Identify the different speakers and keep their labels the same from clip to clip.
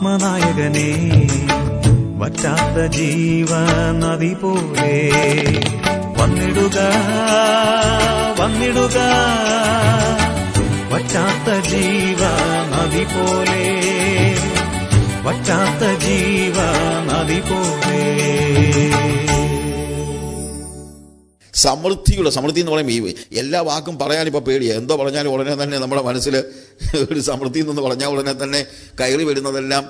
Speaker 1: രാമനായകനെ വറ്റാത്ത ജീവനദി പോലെ വന്നിടുക വന്നിടുക, വറ്റാത്ത ജീവനദി പോലെ, വറ്റാത്ത ജീവനദി പോലെ.
Speaker 2: സമൃദ്ധി എന്ന് പറയുമ്പോൾ എല്ലാ വാക്കും പറയാനിപ്പോൾ പേടിയാണ്. എന്തോ പറഞ്ഞാലും ഉടനെ തന്നെ നമ്മുടെ മനസ്സിൽ ഒരു സമൃദ്ധി എന്ന് പറഞ്ഞാൽ ഉടനെ തന്നെ കയറി വരുന്നതെല്ലാം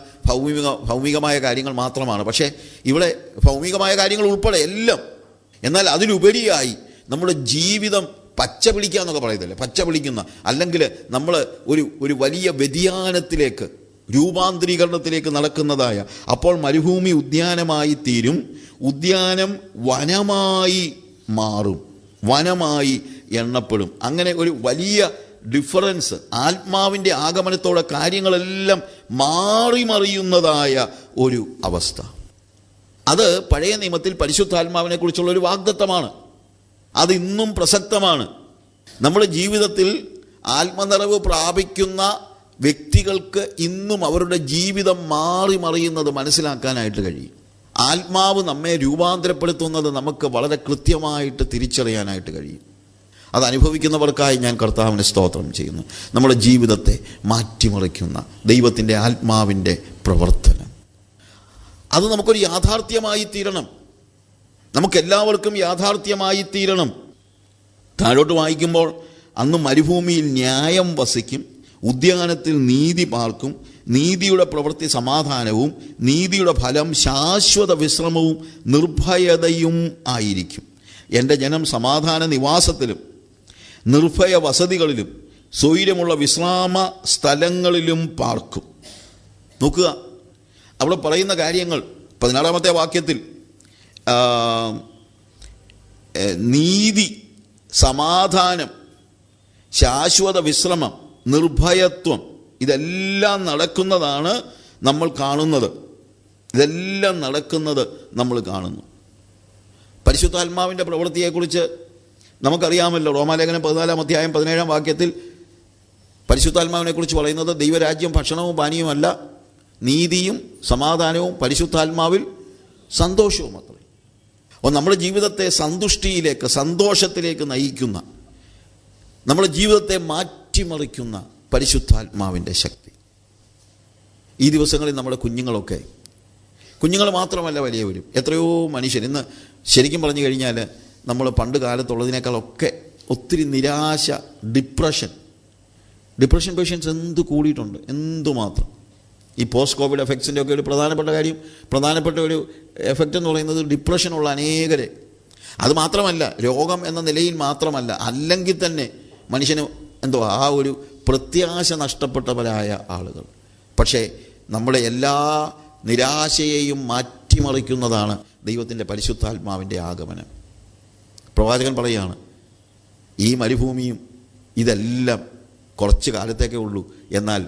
Speaker 2: ഭൗമികമായ കാര്യങ്ങൾ മാത്രമാണ്. പക്ഷേ ഇവിടെ ഭൗമികമായ കാര്യങ്ങൾ ഉൾപ്പെടെ എല്ലാം. എന്നാൽ അതിലുപരിയായി നമ്മുടെ ജീവിതം പച്ച പിടിക്കുക എന്നൊക്കെ പറയത്തില്ലേ, പച്ച പിടിക്കുന്ന, അല്ലെങ്കിൽ നമ്മൾ ഒരു വലിയ വ്യതിയാനത്തിലേക്ക്, രൂപാന്തരീകരണത്തിലേക്ക് നടക്കുന്നതായ, അപ്പോൾ മരുഭൂമി ഉദ്യാനമായി തീരും, ഉദ്യാനം വനമായി മാറും, വനമായി എണ്ണപ്പെടും. അങ്ങനെ ഒരു വലിയ ഡിഫറൻസ്, ആത്മാവിൻ്റെ ആഗമനത്തോടെ കാര്യങ്ങളെല്ലാം മാറി മറിയുന്നതായ ഒരു അവസ്ഥ. അത് പഴയ നിയമത്തിൽ പരിശുദ്ധാത്മാവിനെ കുറിച്ചുള്ള ഒരു വാഗ്ദത്തമാണ്. അത് ഇന്നും പ്രസക്തമാണ്. നമ്മുടെ ജീവിതത്തിൽ ആത്മനിറവ് പ്രാപിക്കുന്ന വ്യക്തികൾക്ക് ഇന്നും അവരുടെ ജീവിതം മാറി മറിയുന്നത് മനസ്സിലാക്കാനായിട്ട് കഴിയും. ആത്മാവ് നമ്മെ രൂപാന്തരപ്പെടുത്തുന്നത് നമുക്ക് വളരെ കൃത്യമായിട്ട് തിരിച്ചറിയാനായിട്ട് കഴിയും. അത് അനുഭവിക്കുന്നവർക്കായി ഞാൻ കർത്താവിനെ സ്തോത്രം ചെയ്യുന്നു. നമ്മുടെ ജീവിതത്തെ മാറ്റിമറിക്കുന്ന ദൈവത്തിൻ്റെ ആത്മാവിൻ്റെ പ്രവർത്തനം, അത് നമുക്കൊരു യാഥാർത്ഥ്യമായി തീരണം. നമുക്കെല്ലാവർക്കും യാഥാർത്ഥ്യമായി തീരണം. താഴോട്ട് വായിക്കുമ്പോൾ, അന്ന് മരുഭൂമിയിൽ ന്യായം വസിക്കും, ഉദ്യാനത്തിൽ നീതി പാർക്കും, നീതിയുടെ പ്രവൃത്തി സമാധാനവും നീതിയുടെ ഫലം ശാശ്വത വിശ്രമവും നിർഭയതയും ആയിരിക്കും. എൻ്റെ ജനം സമാധാന നിവാസത്തിലും നിർഭയ വസതികളിലും സ്വൈര്യമുള്ള വിശ്രാമ സ്ഥലങ്ങളിലും പാർക്കും. നോക്കുക, അവിടെ പറയുന്ന കാര്യങ്ങൾ 16-ാമത്തെ വാക്യത്തിൽ നീതി, സമാധാനം, ശാശ്വത വിശ്രമം, നിർഭയത്വം, ഇതെല്ലാം നടക്കുന്നതാണ് നമ്മൾ കാണുന്നത്. ഇതെല്ലാം നടക്കുന്നത് നമ്മൾ കാണുന്നു. പരിശുദ്ധാത്മാവിൻ്റെ പ്രവൃത്തിയെക്കുറിച്ച് നമുക്കറിയാമല്ലോ. റോമാലേഖനം 14-ാം അധ്യായം 17-ാം വാക്യത്തിൽ പരിശുദ്ധാത്മാവിനെ കുറിച്ച് പറയുന്നത്, ദൈവരാജ്യം ഭക്ഷണവും പാനീയവുമല്ല, നീതിയും സമാധാനവും പരിശുദ്ധാത്മാവിൽ സന്തോഷവും അത്രേ. അപ്പോൾ നമ്മുടെ ജീവിതത്തെ സന്തുഷ്ടിയിലേക്ക്, സന്തോഷത്തിലേക്ക് നയിക്കുന്ന, നമ്മുടെ ജീവിതത്തെ മാറ്റിമറിക്കുന്ന പരിശുദ്ധാത്മാവിൻ്റെ ശക്തി. ഈ ദിവസങ്ങളിൽ നമ്മുടെ കുഞ്ഞുങ്ങൾ മാത്രമല്ല, വലിയവരും, എത്രയോ മനുഷ്യർ ഇന്ന് ശരിക്കും പറഞ്ഞു കഴിഞ്ഞാൽ നമ്മൾ പണ്ട് കാലത്തുള്ളതിനേക്കാളൊക്കെ ഒത്തിരി നിരാശ, ഡിപ്രഷൻ പേഷ്യൻസ് എന്ത് കൂടിയിട്ടുണ്ട്, എന്തുമാത്രം. ഈ പോസ്റ്റ് കോവിഡ് എഫക്ട്സിൻ്റെ ഒക്കെ ഒരു പ്രധാനപ്പെട്ട ഒരു എഫക്റ്റ് എന്ന് പറയുന്നത് ഡിപ്രഷനുള്ള അനേകരെ. അത് മാത്രമല്ല, രോഗം എന്ന നിലയിൽ മാത്രമല്ല, അല്ലെങ്കിൽ തന്നെ മനുഷ്യന് ആ ഒരു പ്രത്യാശ നഷ്ടപ്പെട്ടവരായ ആളുകൾ. പക്ഷേ നമ്മുടെ എല്ലാ നിരാശയെയും മാറ്റിമറിക്കുന്നതാണ് ദൈവത്തിൻ്റെ പരിശുദ്ധാത്മാവിൻ്റെ ആഗമനം. പ്രവാചകൻ പറയുകയാണ്, ഈ മരുഭൂമിയും ഇതെല്ലാം കുറച്ച് കാലത്തേക്കേ ഉള്ളൂ, എന്നാൽ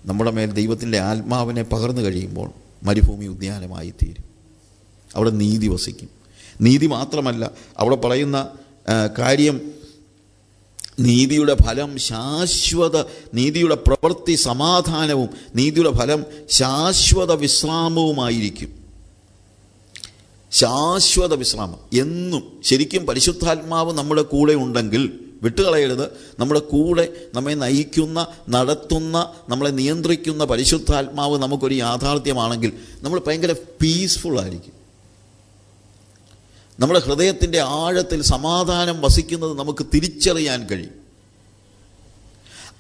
Speaker 2: നമ്മുടെ മേൽ ദൈവത്തിൻ്റെ ആത്മാവിനെ പകർന്നു കഴിയുമ്പോൾ മരുഭൂമി ഉദ്യാനമായി തീരും. അവിടെ നീതി വസിക്കും. നീതി മാത്രമല്ല, അവിടെ പറയുന്ന കാര്യം, നീതിയുടെ ഫലം നീതിയുടെ പ്രവൃത്തി സമാധാനവും നീതിയുടെ ഫലം ശാശ്വത വിശ്രാമവുമായിരിക്കും. ശാശ്വത വിശ്രാമം എന്നും. ശരിക്കും പരിശുദ്ധാത്മാവ് നമ്മുടെ കൂടെ ഉണ്ടെങ്കിൽ, വിട്ടുകളയരുത്, നമ്മുടെ കൂടെ നമ്മെ നയിക്കുന്ന, നടത്തുന്ന, നമ്മളെ നിയന്ത്രിക്കുന്ന പരിശുദ്ധാത്മാവ് നമുക്കൊരു യാഥാർത്ഥ്യമാണെങ്കിൽ നമ്മൾ ഭയങ്കര പീസ്ഫുള്ളായിരിക്കും. നമ്മുടെ ഹൃദയത്തിൻ്റെ ആഴത്തിൽ സമാധാനം വസിക്കുന്നത് നമുക്ക് തിരിച്ചറിയാൻ കഴിയും.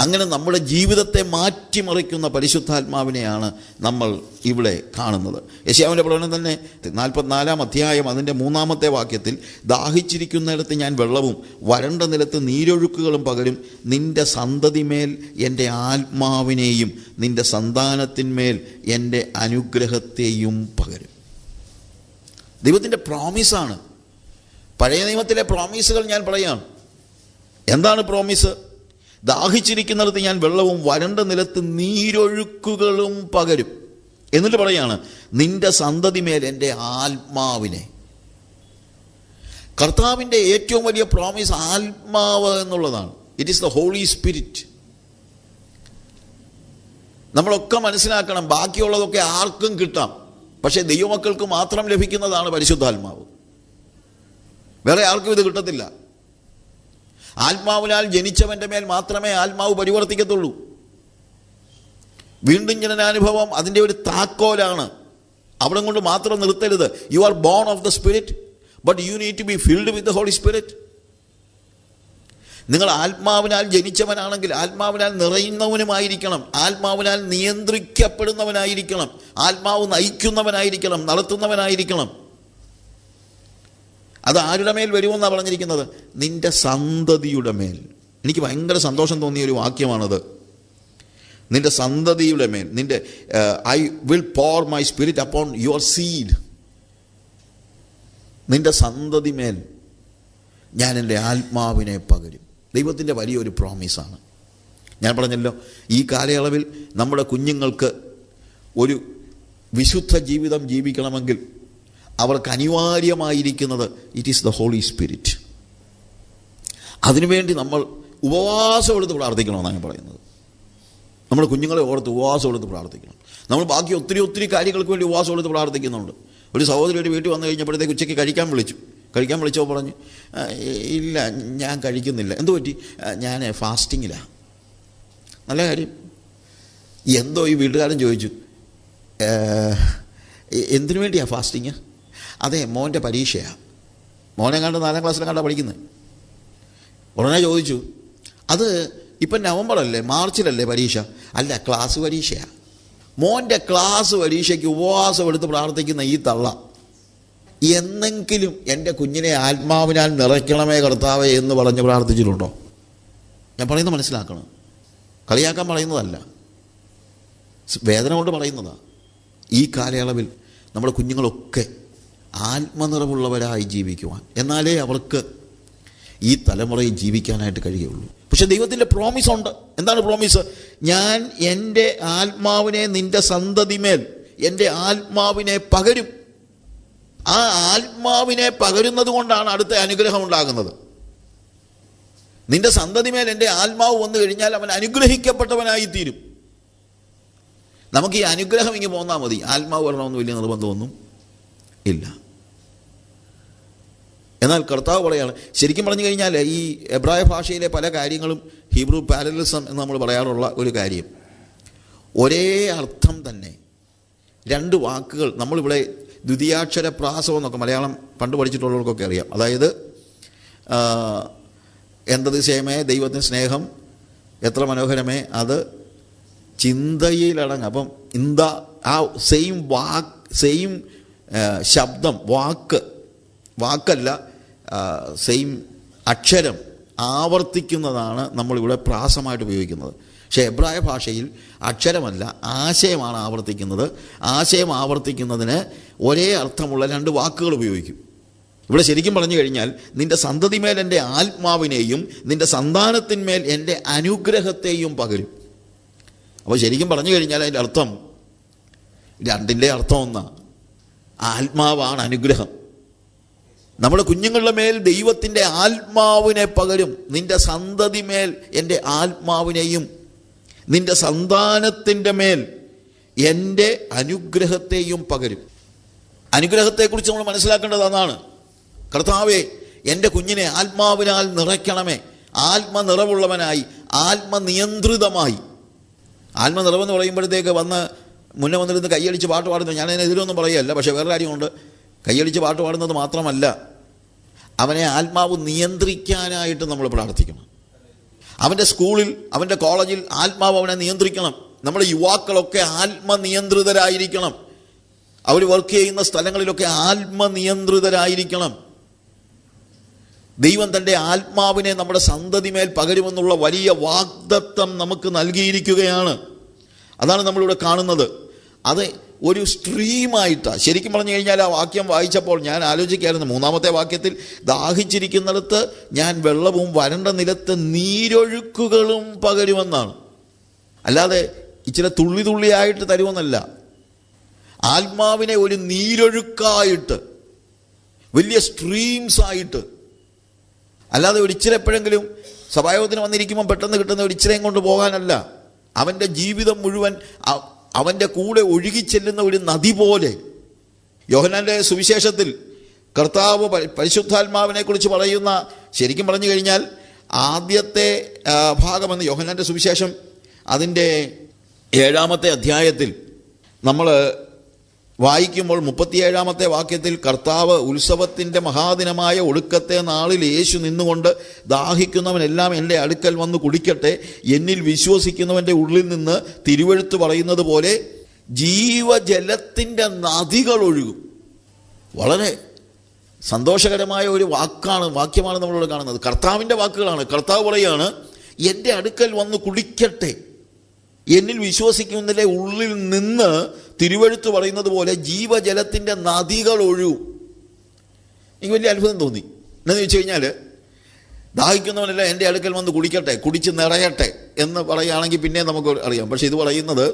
Speaker 2: അങ്ങനെ നമ്മുടെ ജീവിതത്തെ മാറ്റിമറിക്കുന്ന പരിശുദ്ധാത്മാവിനെയാണ് നമ്മൾ ഇവിടെ കാണുന്നത്. യെശയ്യാവിൻ്റെ പ്രവചനം തന്നെ 44-ാം അധ്യായം അതിൻ്റെ 3-ാമത്തെ വാക്യത്തിൽ, ദാഹിച്ചിരിക്കുന്നിടത്ത് ഞാൻ വെള്ളവും വരണ്ട നിലത്ത് നീരൊഴുക്കുകളും പകരും, നിൻ്റെ സന്തതിമേൽ എൻ്റെ ആത്മാവിനെയും നിൻ്റെ സന്താനത്തിന്മേൽ എൻ്റെ അനുഗ്രഹത്തെയും പകരും. ദൈവത്തിൻ്റെ പ്രോമിസാണ്. പഴയ നിയമത്തിലെ പ്രോമിസുകൾ ഞാൻ പറയുകയാണ്. എന്താണ് പ്രോമിസ്? ദാഹിച്ചിരിക്കുന്നിടത്ത് ഞാൻ വെള്ളവും വരണ്ട നിലത്ത് നീരൊഴുക്കുകളും പകരും. എന്നിട്ട് പറയാണ്, നിന്റെ സന്തതിമേൽ എൻ്റെ ആത്മാവിനെ. കർത്താവിൻ്റെ ഏറ്റവും വലിയ പ്രോമിസ് ആത്മാവ് എന്നുള്ളതാണ്. It is the holy spirit. നമ്മളൊക്കെ മനസ്സിലാക്കണം, ബാക്കിയുള്ളതൊക്കെ ആർക്കും കിട്ടാം, പക്ഷേ ദൈവമക്കൾക്ക് മാത്രം ലഭിക്കുന്നതാണ് പരിശുദ്ധാത്മാവ്. വേറെ ആർക്കും ഇത് കിട്ടത്തില്ല. ആത്മാവിനാൽ ജനിച്ചവൻ്റെ മേൽ മാത്രമേ ആത്മാവ് പരിവർത്തിക്കത്തുള്ളൂ. വീണ്ടും ജനനാനുഭവം അതിൻ്റെ ഒരു താക്കോലാണ്. അവിടെ കൊണ്ട് മാത്രം നിർത്തരുത്. You are born of the spirit, but you need to be filled with the holy spirit. നിങ്ങൾ ആത്മാവിനാൽ ജനിച്ചവനാണെങ്കിൽ ആത്മാവിനാൽ നിറയുന്നവനുമായിരിക്കണം, ആത്മാവിനാൽ നിയന്ത്രിക്കപ്പെടുന്നവനായിരിക്കണം, ആത്മാവ് നയിക്കുന്നവനായിരിക്കണം, നടത്തുന്നവനായിരിക്കണം. അത് ആരുടെ മേൽ വരുമെന്നാണ് പറഞ്ഞിരിക്കുന്നത്? നിന്റെ സന്തതിയുടെ മേൽ. എനിക്ക് ഭയങ്കര സന്തോഷം തോന്നിയ ഒരു വാക്യമാണത്. നിന്റെ സന്തതിയുടെ മേൽ, നിന്റെ I will pore my spirit upon your seed. നിന്റെ സന്തതി മേൽ ഞാൻ എൻ്റെ ആത്മാവിനെ പകരും. ദൈവത്തിൻ്റെ വലിയൊരു പ്രോമിസാണ്. ഞാൻ പറഞ്ഞല്ലോ, ഈ കാലയളവിൽ നമ്മുടെ കുഞ്ഞുങ്ങൾക്ക് ഒരു വിശുദ്ധ ജീവിതം ജീവിക്കണമെങ്കിൽ അവർക്ക് അനിവാര്യമായിരിക്കുന്നത് it is the holy spirit. അതിനുവേണ്ടി നമ്മൾ ഉപവാസം എടുത്ത് പ്രാർത്ഥിക്കണമെന്നാണ് ഞാൻ പറയുന്നത്. നമ്മുടെ കുഞ്ഞുങ്ങളെ ഓർത്ത് ഉപവാസം എടുത്ത് പ്രാർത്ഥിക്കണം. നമ്മൾ ബാക്കി ഒത്തിരി കാര്യങ്ങൾക്ക് വേണ്ടി ഉപവാസം എടുത്ത് പ്രാർത്ഥിക്കുന്നുണ്ട്. ഒരു സഹോദരി ഒരു വീട്ടിൽ വന്നു കഴിഞ്ഞപ്പോഴത്തേക്ക് ഉച്ചയ്ക്ക് കഴിക്കാൻ വിളിച്ചോ പറഞ്ഞു, ഇല്ല ഞാൻ കഴിക്കുന്നില്ല. എന്തു പറ്റി? ഞാൻ ഫാസ്റ്റിങ്ങിലാണ്. നല്ല കാര്യം. എന്തോ ഈ വീട്ടുകാരൻ ചോദിച്ചു, എന്തിനു വേണ്ടിയാണ് ഫാസ്റ്റിങ്? അതെ, മോൻ്റെ പരീക്ഷയാണ്. മോനെ കണ്ട് 4ാം ക്ലാസ്സിലെങ്ങാണ്ടാണ് പഠിക്കുന്നത്. ഉടനെ ചോദിച്ചു, അത് ഇപ്പം നവംബറല്ലേ, മാർച്ചിലല്ലേ പരീക്ഷ? അല്ല, ക്ലാസ് പരീക്ഷയാണ്. മോൻ്റെ ക്ലാസ് പരീക്ഷയ്ക്ക് ഉപവാസം എടുത്ത് പ്രാർത്ഥിക്കുന്ന ഈ തള്ള എന്നെങ്കിലും എൻ്റെ കുഞ്ഞിനെ ആത്മാവിനാൽ നിറയ്ക്കണമേ കർത്താവേ എന്ന് പറഞ്ഞ് പ്രാർത്ഥിച്ചിട്ടുണ്ടോ? ഞാൻ പറയുന്നത് മനസ്സിലാക്കണം. കളിയാക്കാൻ പറയുന്നതല്ല, വേദന കൊണ്ട് പറയുന്നതാണ്. ഈ കാലയളവിൽ നമ്മുടെ കുഞ്ഞുങ്ങളൊക്കെ ആത്മനിറവുള്ളവരായി ജീവിക്കുവാൻ, എന്നാലേ അവർക്ക് ഈ തലമുറയിൽ ജീവിക്കാനായിട്ട് കഴിയുള്ളൂ. പക്ഷെ ദൈവത്തിൻ്റെ പ്രോമിസ് ഉണ്ട്. എന്താണ് പ്രോമിസ്? ഞാൻ എൻ്റെ ആത്മാവിനെ നിൻ്റെ സന്തതിമേൽ എൻ്റെ ആത്മാവിനെ പകരും. ആ ആത്മാവിനെ പകരുന്നത് കൊണ്ടാണ് അടുത്ത അനുഗ്രഹം ഉണ്ടാകുന്നത്. നിന്റെ സന്തതിമേൽ എൻ്റെ ആത്മാവ് വന്നു കഴിഞ്ഞാൽ അവൻ അനുഗ്രഹിക്കപ്പെട്ടവനായി തീരും. നമുക്ക് ഈ അനുഗ്രഹം ഇങ്ങനെ പോന്നാൽ മതി, ആത്മാവ് വരണമെന്ന് വലിയ നിർബന്ധമൊന്നും ഇല്ല. എന്നാൽ കർത്താവ് പറയാണ്, ശരിക്കും പറഞ്ഞു കഴിഞ്ഞാൽ ഈ എബ്രായ ഭാഷയിലെ പല കാര്യങ്ങളും ഹീബ്രു പാരലലിസം എന്ന് നമ്മൾ പറയാറുള്ള ഒരു കാര്യം, ഒരേ അർത്ഥം തന്നെ 2 വാക്കുകൾ നമ്മളിവിടെ ദ്വിതീയാക്ഷര പ്രാസം എന്നൊക്കെ മലയാളം പണ്ട് പഠിച്ചിട്ടുള്ളവർക്കൊക്കെ അറിയാം. അതായത് എന്തതിശയമേ ദൈവത്തിന് സ്നേഹം എത്ര മനോഹരമേ അത് ചിന്തയിലടങ്ങ്. അപ്പം ആ സെയിം ശബ്ദം, വാക്കല്ല, സെയിം അക്ഷരം ആവർത്തിക്കുന്നതാണ് നമ്മളിവിടെ പ്രാസമായിട്ട് ഉപയോഗിക്കുന്നത്. പക്ഷേ എബ്രായ ഭാഷയിൽ അക്ഷരമല്ല, ആശയമാണ് ആവർത്തിക്കുന്നത്. ആശയം ആവർത്തിക്കുന്നതിന് ഒരേ അർത്ഥമുള്ള 2 വാക്കുകൾ ഉപയോഗിക്കും. ഇവിടെ ശരിക്കും പറഞ്ഞു കഴിഞ്ഞാൽ, നിൻ്റെ സന്തതിമേൽ എൻ്റെ ആത്മാവിനെയും നിൻ്റെ സന്താനത്തിന്മേൽ എൻ്റെ അനുഗ്രഹത്തെയും പകരും. അപ്പോൾ ശരിക്കും പറഞ്ഞു കഴിഞ്ഞാൽ അതിൻ്റെ അർത്ഥം, 2ൻ്റെ അർത്ഥം ഒന്നാണ്. ആത്മാവാണ് അനുഗ്രഹം. നമ്മുടെ കുഞ്ഞുങ്ങളുടെ മേൽ ദൈവത്തിൻ്റെ ആത്മാവിനെ പകരും. നിൻ്റെ സന്തതിമേൽ എൻ്റെ ആത്മാവിനെയും നിൻ്റെ സന്താനത്തിൻ്റെ മേൽ എൻ്റെ അനുഗ്രഹത്തെയും പകരും. അനുഗ്രഹത്തെക്കുറിച്ച് നമ്മൾ മനസ്സിലാക്കേണ്ടത് അതാണ്. കർത്താവേ, എൻ്റെ കുഞ്ഞിനെ ആത്മാവിനാൽ നിറയ്ക്കണമേ, ആത്മനിറവുള്ളവനായി, ആത്മനിയന്ത്രിതമായി. ആത്മനിറവെന്ന് പറയുമ്പോഴത്തേക്ക് മുന്നേ വന്നിരുന്ന് കൈയടിച്ച് പാട്ട് പാടുന്നത്, ഞാനതിനെതിരൊന്നും പറയുകയല്ല. പക്ഷേ വേറെ കാര്യമുണ്ട്, കൈയടിച്ച് പാട്ട് പാടുന്നത് മാത്രമല്ല, അവനെ ആത്മാവ് നിയന്ത്രിക്കാനായിട്ട് നമ്മൾ പ്രാർത്ഥിക്കണം. അവൻ്റെ സ്കൂളിൽ, അവൻ്റെ കോളേജിൽ ആത്മാവ് അവനെ നിയന്ത്രിക്കണം. നമ്മുടെ യുവാക്കളൊക്കെ ആത്മനിയന്ത്രിതരായിരിക്കണം. അവർ വർക്ക് ചെയ്യുന്ന സ്ഥലങ്ങളിലൊക്കെ ആത്മനിയന്ത്രിതരായിരിക്കണം. ദൈവം തൻ്റെ ആത്മാവിനെ നമ്മുടെ സന്തതിമേൽ പകരുമെന്നുള്ള വലിയ വാഗ്ദത്തം നമുക്ക് നൽകിയിരിക്കുകയാണ്. അതാണ് നമ്മളിവിടെ കാണുന്നത്. അത് ഒരു സ്ട്രീമായിട്ടാണ്. ശരിക്കും പറഞ്ഞു കഴിഞ്ഞാൽ ആ വാക്യം വായിച്ചപ്പോൾ ഞാൻ ആലോചിക്കായിരുന്നു, 3-ാമത്തെ വാക്യത്തിൽ ദാഹിച്ചിരിക്കുന്നിടത്ത് ഞാൻ വെള്ളവും വരണ്ട നിലത്ത് നീരൊഴുക്കുകളും പകരുമെന്നാണ്. അല്ലാതെ ഇച്ചിരി തുള്ളിയായിട്ട് തരുമെന്നല്ല. ആത്മാവിനെ ഒരു നീരൊഴുക്കായിട്ട്, വലിയ സ്ട്രീംസായിട്ട്, അല്ലാതെ ഒരു ഇച്ചിരി എപ്പോഴെങ്കിലും സഭായോഗത്തിന് വന്നിരിക്കുമ്പോൾ പെട്ടെന്ന് കിട്ടുന്ന ഒരു ഇച്ചിരയും കൊണ്ട് പോകാനല്ല. അവൻ്റെ ജീവിതം മുഴുവൻ അവൻ്റെ കൂടെ ഒഴുകിച്ചെല്ലുന്ന ഒരു നദി പോലെ. യോഹന്നാന്റെ സുവിശേഷത്തിൽ കർത്താവ് പരിശുദ്ധാത്മാവിനെ കുറിച്ച് പറയുന്ന, ശരിക്കും പറഞ്ഞു കഴിഞ്ഞാൽ ആദ്യത്തെ ഭാഗമെന്ന് യോഹന്നാന്റെ സുവിശേഷം അതിൻ്റെ 7-ാമത്തെ അധ്യായത്തിൽ നമ്മൾ വായിക്കുമ്പോൾ 37-ാമത്തെ വാക്യത്തിൽ കർത്താവ് ഉത്സവത്തിൻ്റെ മഹാദിനമായ ഒടുക്കത്തെ നാളിൽ യേശു നിന്നുകൊണ്ട് ദാഹിക്കുന്നവനെല്ലാം എൻ്റെ അടുക്കൽ വന്ന് കുടിക്കട്ടെ, എന്നിൽ വിശ്വസിക്കുന്നവൻ്റെ ഉള്ളിൽ നിന്ന് തിരുവെഴുത്ത് പറയുന്നത് പോലെ ജീവജലത്തിൻ്റെ നദികൾ ഒഴുകും. വളരെ സന്തോഷകരമായ ഒരു വാക്യമാണ് നമ്മളിവിടെ കാണുന്നത്. കർത്താവിൻ്റെ വാക്കുകളാണ്. കർത്താവ് പറയുകയാണ്, എൻ്റെ അടുക്കൽ വന്ന് കുടിക്കട്ടെ, എന്നിൽ വിശ്വസിക്കുന്നതിൻ്റെ ഉള്ളിൽ നിന്ന് തിരുവെഴുത്ത് പറയുന്നത് പോലെ ജീവജലത്തിൻ്റെ നദികൾ ഒഴുകും. എനിക്ക് വലിയ അത്ഭുതം തോന്നി. എന്നു വെച്ച് കഴിഞ്ഞാൽ ദാഹിക്കുന്നവനെല്ലാം എൻ്റെ അടുക്കൽ വന്ന് കുടിക്കട്ടെ, കുടിച്ച് നിറയട്ടെ എന്ന് പറയുകയാണെങ്കിൽ പിന്നെ നമുക്ക് അറിയാം. പക്ഷെ ഇത് പറയുന്നത്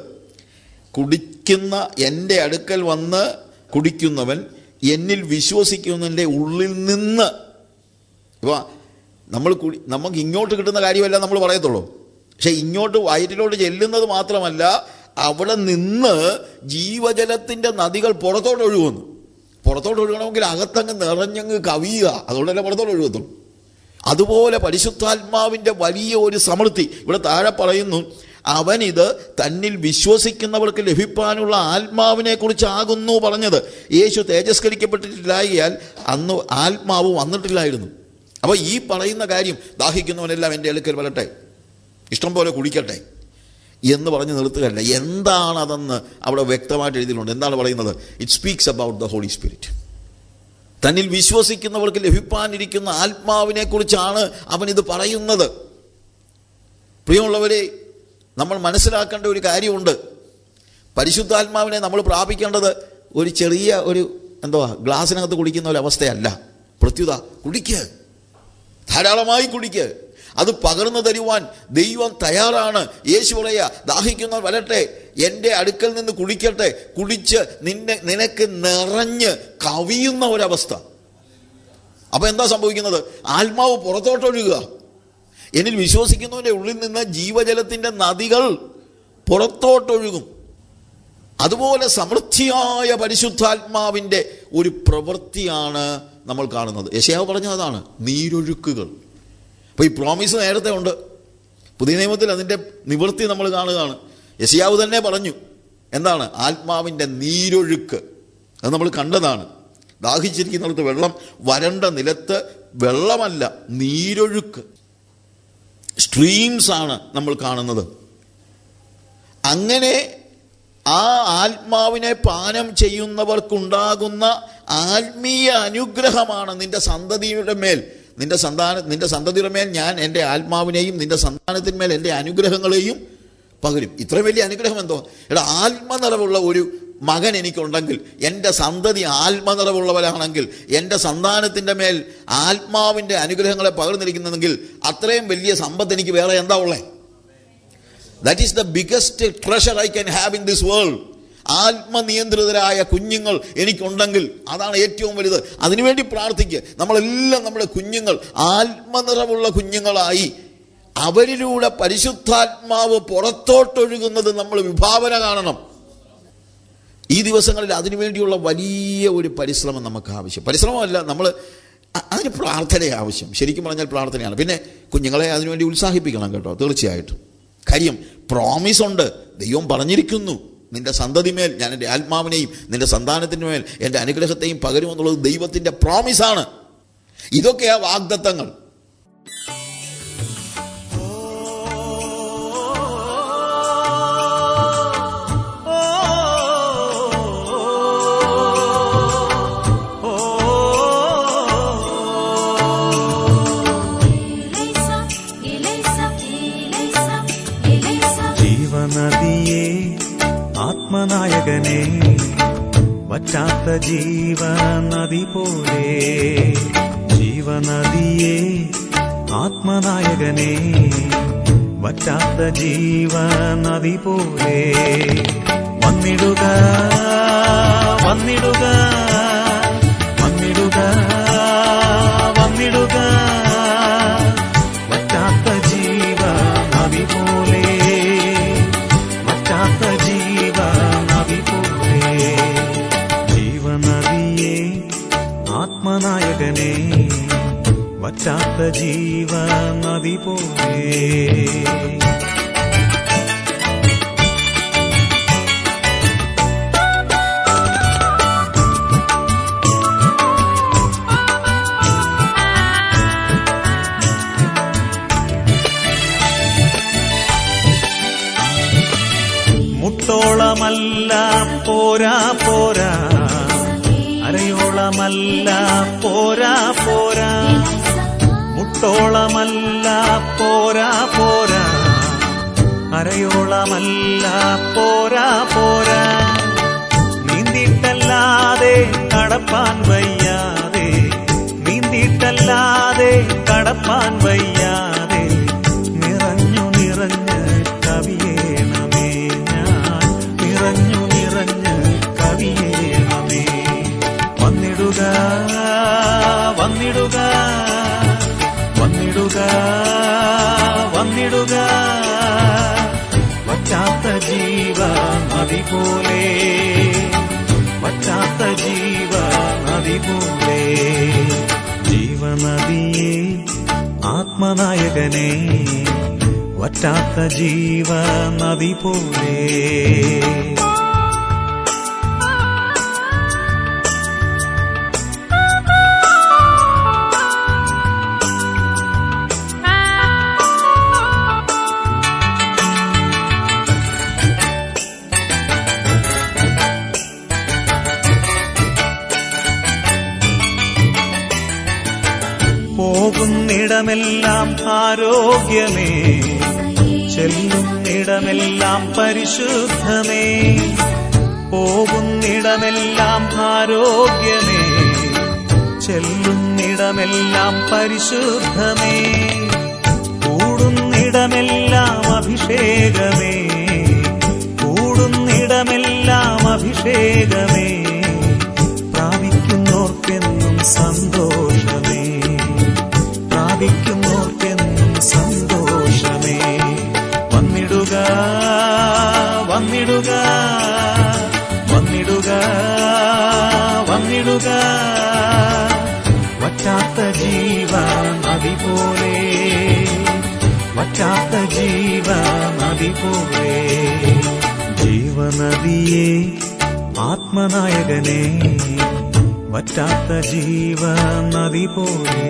Speaker 2: കുടിക്കുന്ന, എൻ്റെ അടുക്കൽ വന്ന് കുടിക്കുന്നവൻ എന്നിൽ വിശ്വസിക്കുന്നതിൻ്റെ ഉള്ളിൽ നിന്ന്. ഇപ്പോൾ നമുക്ക് ഇങ്ങോട്ട് കിട്ടുന്ന കാര്യമല്ല നമ്മൾ പറയത്തുള്ളൂ. പക്ഷെ ഇങ്ങോട്ട് വയറ്റിലോട്ട് ചെല്ലുന്നത് മാത്രമല്ല, അവിടെ നിന്ന് ജീവജലത്തിൻ്റെ നദികൾ പുറത്തോട്ട് ഒഴുകുന്നു. പുറത്തോട്ട് ഒഴുകണമെങ്കിൽ അകത്തങ്ങ് നിറഞ്ഞങ്ങ് കവിയുക, അതുകൊണ്ടല്ലേ പുറത്തോട്ട് ഒഴുകത്തുള്ളൂ. അതുപോലെ പരിശുദ്ധാത്മാവിൻ്റെ വലിയ ഒരു സമൃദ്ധി ഇവിടെ താഴെ പറയുന്നു. അവനിത് തന്നിൽ വിശ്വസിക്കുന്നവർക്ക് ലഭിക്കാനുള്ള ആത്മാവിനെ കുറിച്ചാകുന്നു പറഞ്ഞത്. യേശു തേജസ്കരിക്കപ്പെട്ടിട്ടില്ലായാൽ അന്ന് ആത്മാവ് വന്നിട്ടില്ലായിരുന്നു. അപ്പോൾ ഈ പറയുന്ന കാര്യം, ദാഹിക്കുന്നവനെല്ലാം എൻ്റെ അടുക്കൽ വരട്ടെ, ഇഷ്ടം പോലെ കുടിക്കട്ടെ എന്ന് പറഞ്ഞ് നിർത്തുകയല്ല. എന്താണതെന്ന് അവിടെ വ്യക്തമായിട്ട് എഴുതിയിട്ടുണ്ട്. എന്താണ് പറയുന്നത്? It speaks about the holy spirit. തന്നിൽ വിശ്വസിക്കുന്നവർക്ക് ലഭിക്കാനിരിക്കുന്ന ആത്മാവിനെ കുറിച്ചാണ് അവനിത് പറയുന്നത്. പ്രിയമുള്ളവരെ, നമ്മൾ മനസ്സിലാക്കേണ്ട ഒരു കാര്യമുണ്ട്. പരിശുദ്ധാത്മാവിനെ നമ്മൾ പ്രാപിക്കേണ്ടത് ഒരു ചെറിയ ഗ്ലാസിനകത്ത് കുടിക്കുന്ന ഒരു അവസ്ഥയല്ല. പ്രത്യുത കുടിക്ക്, ധാരാളമായി കുടിക്ക്. അത് പകർന്നു തരുവാൻ ദൈവം തയ്യാറാണ്. യേശു പറയാ, ദാഹിക്കുന്നവർ വരട്ടെ, എൻ്റെ അടുക്കൽ നിന്ന് കുടിക്കട്ടെ, കുടിച്ച് നിനക്ക് നിറഞ്ഞ് കവിയുന്ന ഒരവസ്ഥ. അപ്പൊ എന്താ സംഭവിക്കുന്നത്? ആത്മാവ് പുറത്തോട്ടൊഴുകുക. എന്നിൽ വിശ്വസിക്കുന്നവൻ്റെ ഉള്ളിൽ നിന്ന് ജീവജലത്തിൻ്റെ നദികൾ പുറത്തോട്ടൊഴുകും. അതുപോലെ സമൃദ്ധിയായ പരിശുദ്ധാത്മാവിൻ്റെ ഒരു പ്രവൃത്തിയാണ് നമ്മൾ കാണുന്നത്. യെശയ്യാവ് പറഞ്ഞതാണ് നീരൊഴുക്കുകൾ. അപ്പോൾ ഈ പ്രോമിസ് നേരത്തെ ഉണ്ട്. പുതിയ നിയമത്തിൽ അതിൻ്റെ നിവൃത്തി നമ്മൾ കാണുകയാണ്. യെശയ്യാവ് തന്നെ പറഞ്ഞു, എന്താണ്? ആത്മാവിൻ്റെ നീരൊഴുക്ക്. അത് നമ്മൾ കണ്ടതാണ്. ദാഹിച്ചിരിക്കുന്നിടത്ത് വെള്ളം, വരണ്ട നിലത്ത് വെള്ളമല്ല, നീരൊഴുക്ക്, സ്ട്രീംസ് ആണ് നമ്മൾ കാണുന്നത്. അങ്ങനെ ആ ആത്മാവിനെ പാനം ചെയ്യുന്നവർക്കുണ്ടാകുന്ന ആത്മീയ അനുഗ്രഹമാണ് നിന്റെ സന്തതിയുടെ മേൽ, നിന്റെ സന്തതിയുടെ മേൽ ഞാൻ എൻ്റെ ആത്മാവിനെയും നിന്റെ സന്താനത്തിന്മേൽ എൻ്റെ അനുഗ്രഹങ്ങളെയും പകരും. ഇത്ര വലിയ അനുഗ്രഹം എന്തോ! ആത്മനിറവുള്ള ഒരു മകൻ എനിക്കുണ്ടെങ്കിൽ, എൻ്റെ സന്തതി ആത്മനിറവുള്ളവരാണെങ്കിൽ, എൻ്റെ സന്താനത്തിൻ്റെ മേൽ ആത്മാവിൻ്റെ അനുഗ്രഹങ്ങളെ പകർന്നിരിക്കുന്നെങ്കിൽ അത്രയും വലിയ സമ്പത്ത് എനിക്ക് വേറെ എന്താ ഉള്ളത്? That is the biggest treasure I can have in this world. ആത്മനിയന്ത്രിതരായ കുഞ്ഞുങ്ങൾ എനിക്കുണ്ടെങ്കിൽ അതാണ് ഏറ്റവും വലുത്. അതിനുവേണ്ടി പ്രാർത്ഥിക്കുക. നമ്മളെല്ലാം നമ്മുടെ കുഞ്ഞുങ്ങൾ ആത്മനിറവുള്ള കുഞ്ഞുങ്ങളായി അവരിലൂടെ പരിശുദ്ധാത്മാവ് പുറത്തോട്ടൊഴുകുന്നത് നമ്മൾ വിഭാവന കാണണം. ഈ ദിവസങ്ങളിൽ അതിനുവേണ്ടിയുള്ള വലിയ ഒരു പരിശ്രമം നമുക്ക് ആവശ്യം. പരിശ്രമമല്ല, അതിന് പ്രാർത്ഥന ആവശ്യം. ശരിക്കും പറഞ്ഞാൽ പ്രാർത്ഥനയാണ്. പിന്നെ കുഞ്ഞുങ്ങളെ അതിനുവേണ്ടി ഉത്സാഹിപ്പിക്കണം കേട്ടോ, തീർച്ചയായിട്ടും. കാര്യം പ്രോമിസ് ഉണ്ട്. ദൈവം പറഞ്ഞിരിക്കുന്നു, നിന്റെ സന്തതിമേൽ ഞാൻ എൻ്റെ ആത്മാവിനെയും നിന്റെ സന്താനത്തിൻ്റെ മേൽ എൻ്റെ അനുഗ്രഹത്തെയും പകരുമെന്നുള്ളത് ദൈവത്തിൻ്റെ പ്രോമിസാണ്. ഇതൊക്കെയാ വാഗ്ദത്തങ്ങൾ.
Speaker 1: ജീവനദിയേ, ആത്മനായകനെ, വറ്റാത്ത ജീവനദി പോലെ. ജീവനദിയേ, ആത്മനായകനെ, വറ്റാത്ത ജീവനദി പോലെ. വന്നിടുക വന്നിടുക വന്നിടുക വന്നിടുക, വറ്റാത്ത ജീവനദി പോലെ. ജീവനദി പോലെ. മുട്ടോളമല്ല പോരാ പോരാ, അരയോളമല്ല പോരാ പോരാ, മുട്ടോളമല്ല പോരാ പോരാ, അരയോളമല്ല പോരാ പോരാ. നീന്തിട്ടല്ലാതെ കടപ്പാൻ വയ്യാതെ, നീന്തിട്ടല്ലാതെ കടപ്പാൻ വയ്യാതെ, നിറഞ്ഞു നിറഞ്ഞ് കവിയേണമേ ഞാൻ, നിറഞ്ഞു നിറഞ്ഞ് കവിയേണമേ. വന്നിടുക വന്നിടുക വന്നിടുക വന്നിടുക, വറ്റാത്ത ജീവനദി പോലെ, വറ്റാത്ത ജീവനദി പോലെ. ജീവനദിയേ ആത്മനായകനെ, വറ്റാത്ത ജീവനദി പോലെ. പോകുന്നിടമെല്ലാം ആരോഗ്യമേ, ചെല്ലുന്നിടമെല്ലാം പരിശുദ്ധമേ. പോകുന്നിടമെല്ലാം ആരോഗ്യമേ, ചെല്ലുന്നിടമെല്ലാം പരിശുദ്ധമേ. കൂടുന്നിടമെല്ലാം അഭിഷേകമേ, കൂടുന്നിടമെല്ലാം അഭിഷേകമേ. പ്രാപിക്കുന്നോർക്കെന്നും സന്തോഷമേ, പ്രാപിക്കുന്നോർക്കെന്നും സന്തോഷമേ. വന്നിടുക വന്നിടുക വന്നിടുക വന്നിടുക, വറ്റാത്ത ജീവനദി പോലെ, വറ്റാത്ത ജീവനദി പോലെ. ജീവനദിയേ ആത്മനായകനെ, വറ്റാത്ത ജീവനദി പോലെ.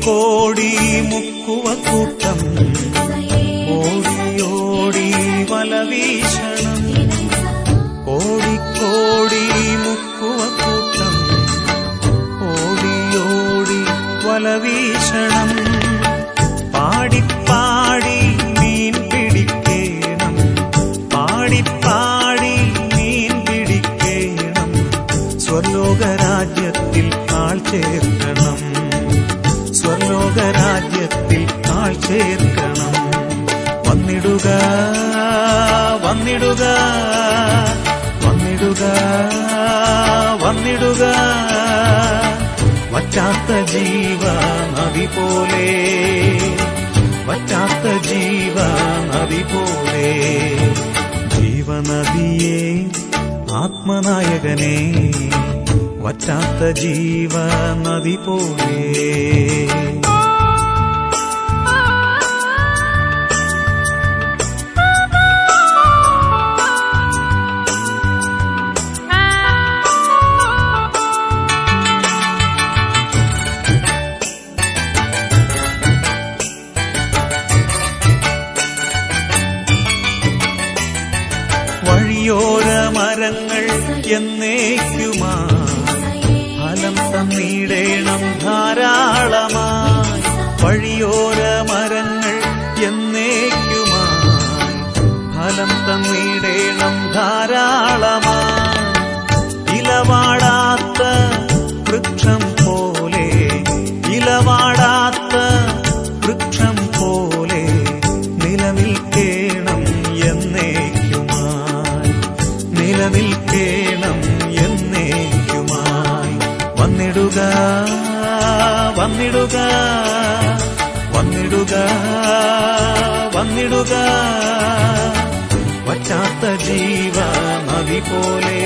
Speaker 1: കോടി മുക്കുവക്കൂട്ടം, ഓടിയോടി വലവീശണം. കോടി മുക്കുവക്കൂട്ടം, ഓടിയോടി വലവീശണം. പാടിപ്പാടി മീൻ പിടിക്കേണം, പാടിപ്പാടി മീൻ പിടിക്കേണം. സ്വർലോകരാജ്യത്തിൽ ആൾ ചേർക്കണം, സ്വർലോകരാജ്യത്തിൽ ആൾ ചേർക്കണം. വന്നിടുക വന്നിടുക വന്നിടുക വന്നിടുക, വറ്റാത്ത ജീവനദി പോലെ, വറ്റാത്ത ജീവനദി പോലെ. ജീവനദിയേ ആത്മനായകനെ, വറ്റാത്ത ജീവനദി പോലെ. വഴിയോര മരങ്ങൾ എന്നേക്കുമായി ഫലം തന്നിടേണം ധാരാളമായി. വഴിയോര മരങ്ങൾ എന്നേക്കുമായി ഫലം തന്നിടേണം ധാരാളമായി. ഇലവാടാത്ത വൃക്ഷം പോലെ, ഇലവാടാത്ത വൃക്ഷം പോലെ നിലനിൽക്കേണം എന്നേക്കുമായി, നിലനിൽക്കേണം വന്നിടുക വന്നിടുക വന്നിടുക വന്നിടുക വറ്റാത്ത ജീവ നദി പോലെ